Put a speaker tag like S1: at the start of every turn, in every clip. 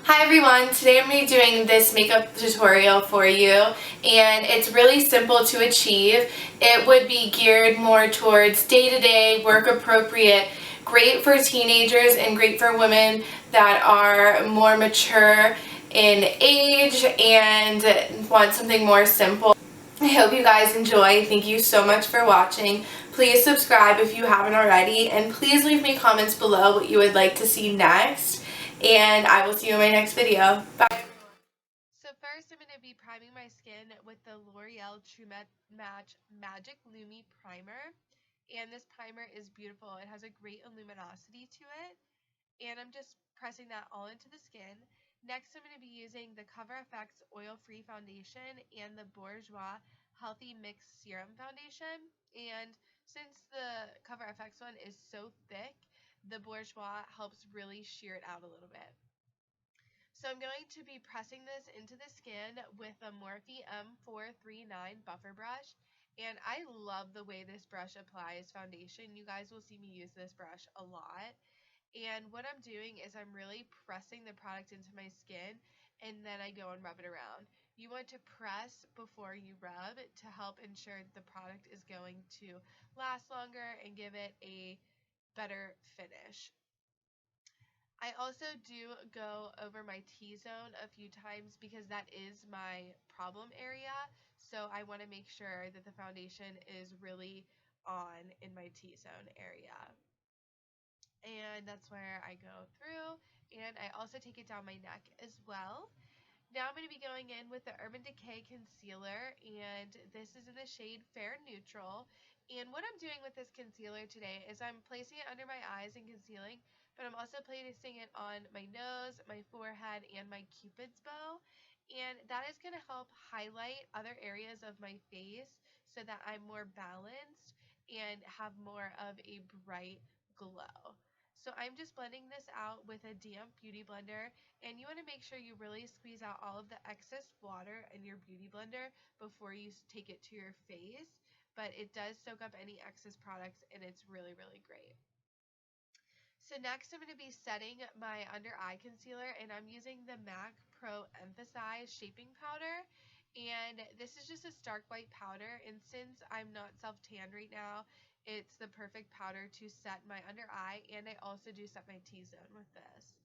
S1: Hi everyone, today I'm going to be doing this makeup tutorial for you, and it's really simple to achieve. It would be geared more towards day-to-day, work-appropriate, great for teenagers and great for women that are more mature in age and want something more simple. I hope you guys enjoy. Thank you so much for watching. Please subscribe if you haven't already, and please leave me comments below what you would like to see next, and I will see you in my next video. Bye. So first I'm going to be priming my skin with the L'Oreal True Match Magic Lumi Primer, and this primer is beautiful. It has a great luminosity to it, and I'm just pressing that all into the skin. Next, I'm going to be using the Cover FX Oil-Free Foundation and the Bourjois Healthy Mix Serum Foundation. And since the Cover FX one is so thick, the Bourjois helps really sheer it out a little bit. So I'm going to be pressing this into the skin with a Morphe M439 buffer brush. And I love the way this brush applies foundation. You guys will see me use this brush a lot. And what I'm doing is I'm really pressing the product into my skin, and then I go and rub it around. You want to press before you rub to help ensure that the product is going to last longer and give it a better finish. I also do go over my T-zone a few times because that is my problem area. So I want to make sure that the foundation is really on in my T-zone area. And that's where I go through, and I also take it down my neck as well. Now I'm going to be going in with the Urban Decay Concealer, and this is in the shade Fair Neutral. And what I'm doing with this concealer today is I'm placing it under my eyes and concealing, but I'm also placing it on my nose, my forehead, and my Cupid's bow. And that is going to help highlight other areas of my face so that I'm more balanced and have more of a bright glow. So I'm just blending this out with a damp beauty blender, and you want to make sure you really squeeze out all of the excess water in your beauty blender before you take it to your face, but it does soak up any excess products, and it's really, really great. So next I'm going to be setting my under eye concealer, and I'm using the MAC Pro Emphasize Shaping Powder. And this is just a stark white powder, and since I'm not self-tanned right now, it's the perfect powder to set my under eye, and I also do set my T-zone with this.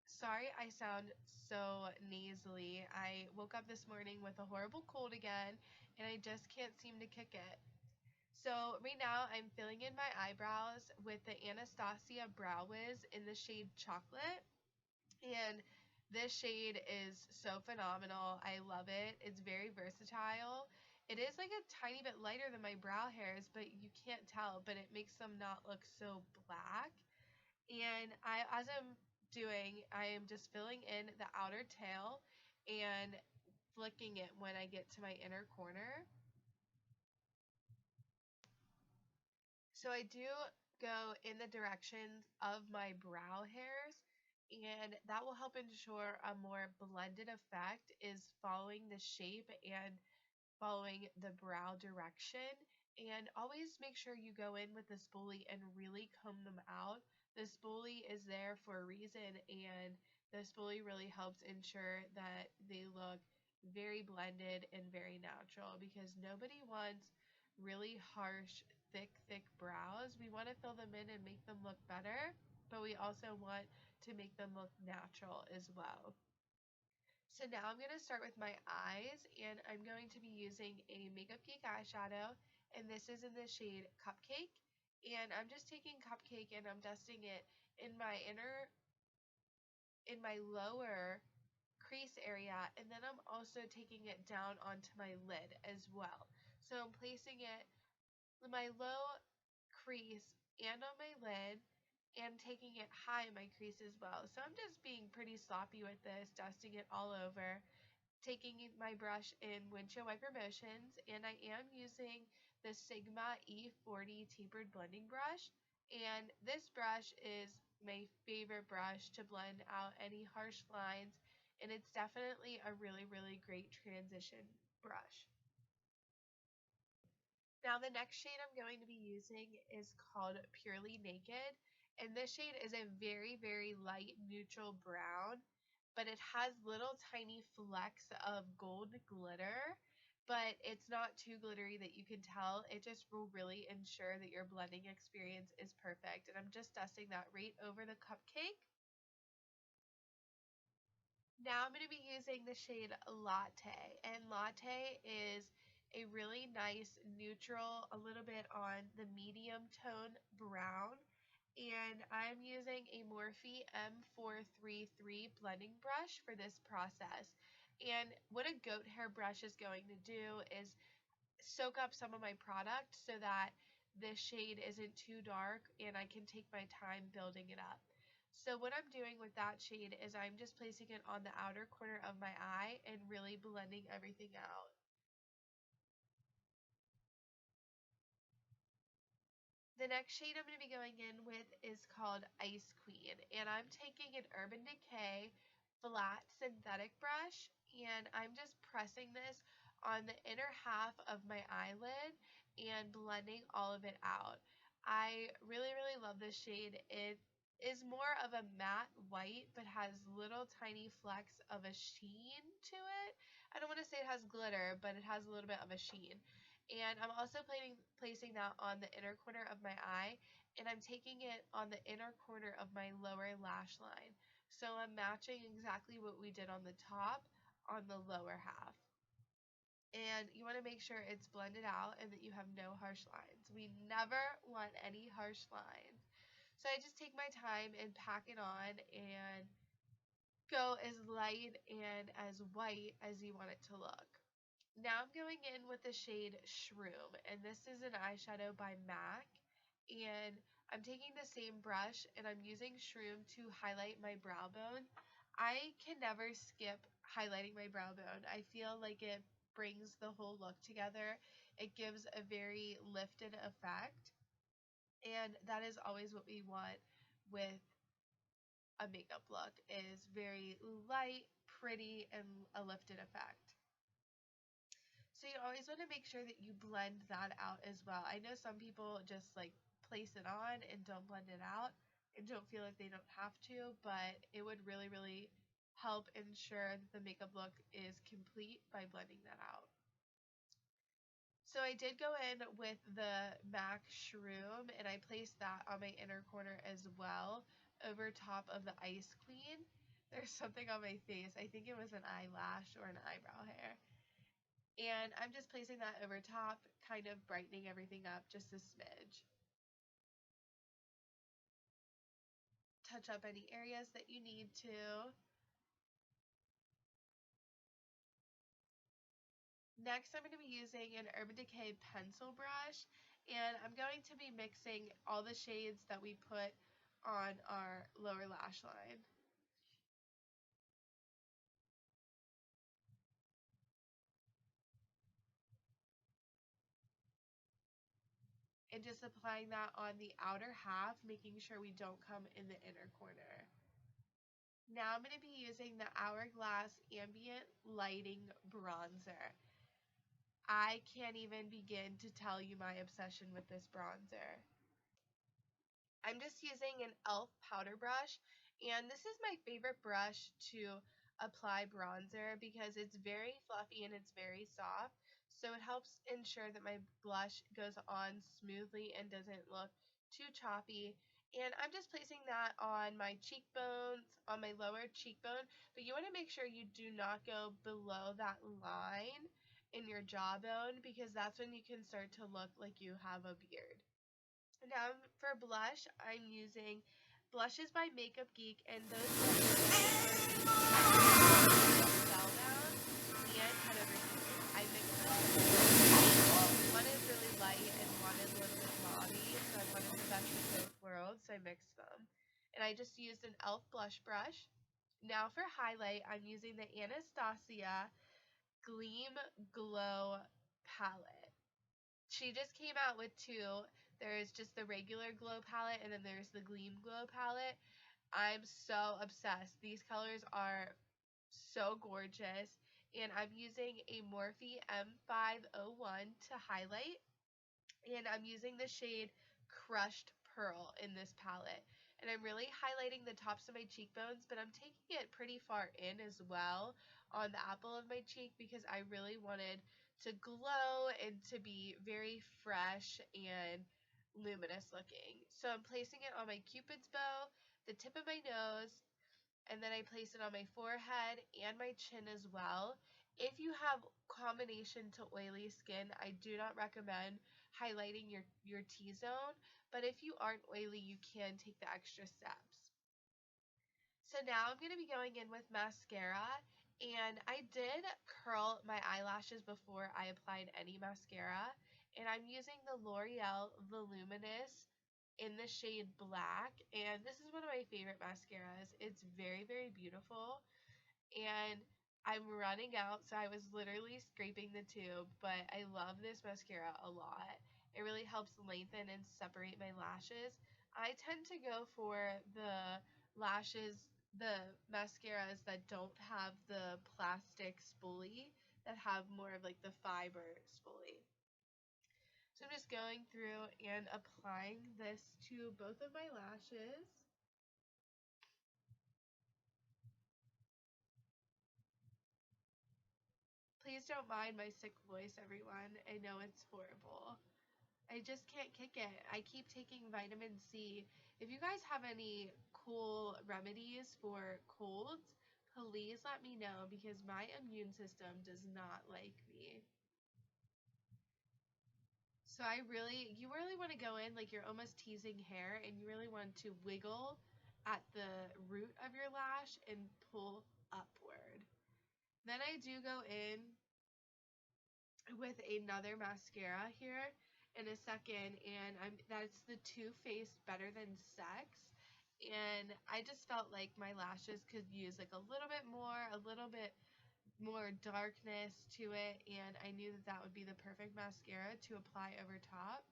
S1: Sorry I sound so nasally. I woke up this morning with a horrible cold again, and I just can't seem to kick it. So right now I'm filling in my eyebrows with the Anastasia Brow Wiz in the shade Chocolate. And this shade is so phenomenal. I love it. It's very versatile. It is like a tiny bit lighter than my brow hairs, but you can't tell, but it makes them not look so black. And as I'm doing, I am just filling in the outer tail and flicking it when I get to my inner corner. So I do go in the direction of my brow hairs, and that will help ensure a more blended effect is following the shape and following the brow direction. And always make sure you go in with the spoolie and really comb them out. The spoolie is there for a reason, and the spoolie really helps ensure that they look very blended and very natural, because nobody wants really harsh, thick brows. We want to fill them in and make them look better, but we also want to make them look natural as well. So now I'm going to start with my eyes, and I'm going to be using a Makeup Geek eyeshadow, and this is in the shade Cupcake. And I'm just taking Cupcake and I'm dusting it in my lower crease area, and then I'm also taking it down onto my lid as well. So I'm placing it in my low crease and on my lid, and taking it high in my crease as well. So I'm just being pretty sloppy with this, dusting it all over, taking my brush in windshield wiper motions, and I am using the Sigma E40 tapered blending brush. And this brush is my favorite brush to blend out any harsh lines, and it's definitely a really, really great transition brush. Now the next shade I'm going to be using is called Purely Naked,
S2: And this shade is a very, very light neutral brown, but it has little tiny flecks of gold glitter, but it's not too glittery that you can tell. It just will really ensure that your blending experience is perfect. And I'm just dusting that right over the cupcake. Now I'm going to be using the shade Latte, and Latte is a really nice neutral, a little bit on the medium tone brown, and I'm using a Morphe M433 blending brush for this process. And what a goat hair brush is going to do is soak up some of my product so that this shade isn't too dark and I can take my time building it up. So what I'm doing with that shade is I'm just placing it on the outer corner of my eye and really blending everything out. The next shade I'm going to be going in with is called Ice Queen, and I'm taking an Urban Decay flat synthetic brush, and I'm just pressing this on the inner half of my eyelid and blending all of it out. I really, really love this shade. It is more of a matte white, but has little tiny flecks of a sheen to it. I don't want to say it has glitter, but it has a little bit of a sheen. And I'm also placing that on the inner corner of my eye, and I'm taking it on the inner corner of my lower lash line. So I'm matching exactly what we did on the top on the lower half. And you want to make sure it's blended out and that you have no harsh lines. We never want any harsh lines. So I just take my time and pack it on and go as light and as white as you want it to look. Now I'm going in with the shade Shroom, and this is an eyeshadow by MAC, and I'm taking the same brush and I'm using Shroom to highlight my brow bone. I can never skip highlighting my brow bone. I feel like it brings the whole look together. It gives a very lifted effect, and that is always what we want with a makeup look, is very light, pretty, and a lifted effect. So you always want to make sure that you blend that out as well. I know some people just like place it on and don't blend it out and don't feel like they don't have to, but it would really, really help ensure that the makeup look is complete by blending that out. So I did go in with the MAC Shroom, and I placed that on my inner corner as well, over top of the Ice Queen. There's something on my face. I think it was an eyelash or an eyebrow hair. And I'm just placing that over top, kind of brightening everything up just a smidge. Touch up any areas that you need to. Next, I'm going to be using an Urban Decay pencil brush, and I'm going to be mixing all the shades that we put on our lower lash line. And just applying that on the outer half, making sure we don't come in the inner corner. Now I'm going to be using the Hourglass Ambient Lighting Bronzer. I can't even begin to tell you my obsession with this bronzer. I'm just using an e.l.f. powder brush, and this is my favorite brush to apply bronzer because it's very fluffy and it's very soft, so it helps ensure that my blush goes on smoothly and doesn't look too choppy. And I'm just placing that on my cheekbones, on my lower cheekbone, but you want to make sure you do not go below that line in your jawbone, because that's when you can start to look like you have a beard. Now for blush, I'm using blushes by Makeup Geek, and those blushes Spellbound and Head Over Heels. I mix them. One is really light and one is a little bit mauve, so I wanted the best of both worlds, so I mixed them. And I just used an e.l.f. blush brush. Now for highlight, I'm using the Anastasia Gleam Glow palette. She just came out with two. There's just the regular glow palette, and then there's the Gleam Glow palette. I'm so obsessed. These colors are so gorgeous, and I'm using a Morphe M501 to highlight, and I'm using the shade Crushed Pearl in this palette. and I'm really highlighting the tops of my cheekbones, but I'm taking it pretty far in as well on the apple of my cheek because I really wanted to glow and to be very fresh and luminous looking. So I'm placing it on my cupid's bow, the tip of my nose, and then I place it on my forehead and my chin as well. If you have combination to oily skin, I do not recommend highlighting your T-zone, but if you aren't oily, you can take the extra steps. So now I'm going to be going in with mascara, and I did curl my eyelashes before I applied any mascara, and I'm using the L'Oreal Voluminous in the shade Black, and this is one of my favorite mascaras. It's very, very beautiful, and I'm running out, so I was literally scraping the tube, but I love this mascara a lot. It really helps lengthen and separate my lashes. I tend to go for the mascaras that don't have the plastic spoolie, that have more of like the fiber spoolie. So I'm just going through and applying this to both of my lashes. Please don't mind my sick voice, everyone. I know it's horrible. I just can't kick it. I keep taking vitamin C. If you guys have any cool remedies for colds, please let me know because my immune system does not like me. So you really want to go in like you're almost teasing hair, and you really want to wiggle at the root of your lash and pull upward. Then I do go in with another mascara here in a second, and that's the Too Faced Better Than Sex, and I just felt like my lashes could use like a little bit more darkness to it, and I knew that that would be the perfect mascara to apply over top.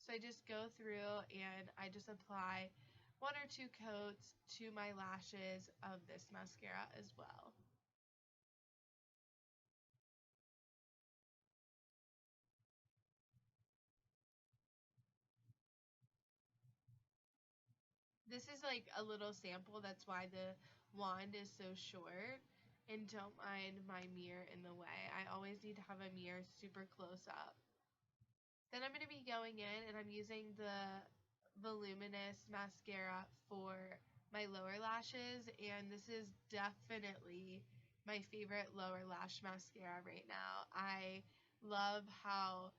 S2: So I just go through and I just apply 1 or 2 coats to my lashes of this mascara as well. This is like a little sample, that's why the wand is so short. And don't mind my mirror in the way. I always need to have a mirror super close up. Then I'm going to be going in and I'm using the voluminous mascara for my lower lashes, and this is definitely my favorite lower lash mascara right now. I love how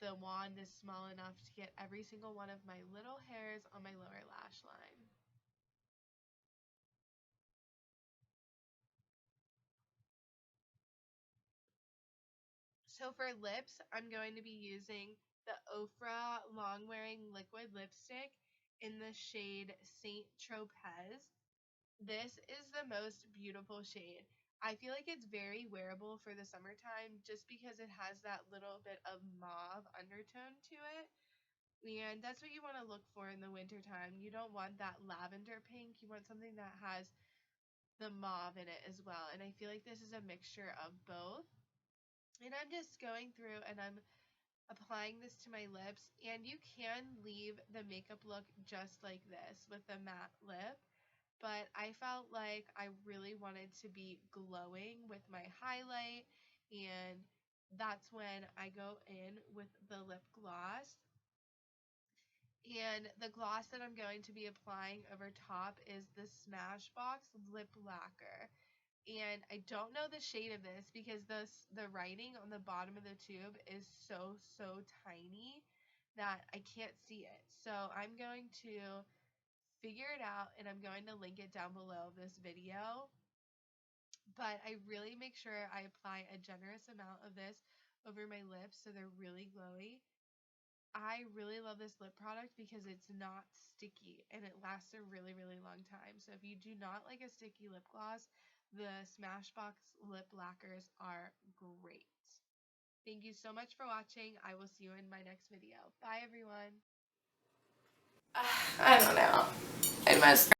S2: the wand is small enough to get every single one of my little hairs on my lower lash line. So for lips, I'm going to be using the Ofra Long Wearing Liquid Lipstick in the shade Saint Tropez. This is the most beautiful shade. I feel like it's very wearable for the summertime just because it has that little bit of mauve undertone to it. And that's what you want to look for in the wintertime. You don't want that lavender pink. You want something that has the mauve in it as well. And I feel like this is a mixture of both. And I'm just going through and I'm applying this to my lips. And you can leave the makeup look just like this with a matte lip. But I felt like I really wanted to be glowing with my highlight, and that's when I go in with the lip gloss. And the gloss that I'm going to be applying over top is the Smashbox Lip Lacquer. And I don't know the shade of this because the writing on the bottom of the tube is so tiny that I can't see it. So I'm going to figure it out, and I'm going to link it down below this video. But I really make sure I apply a generous amount of this over my lips so they're really glowy. I really love this lip product because it's not sticky and it lasts a really long time. So if you do not like a sticky lip gloss, the Smashbox lip lacquers are great. Thank you so much for watching. I will see you in my next video. Bye everyone.
S1: I don't know. I must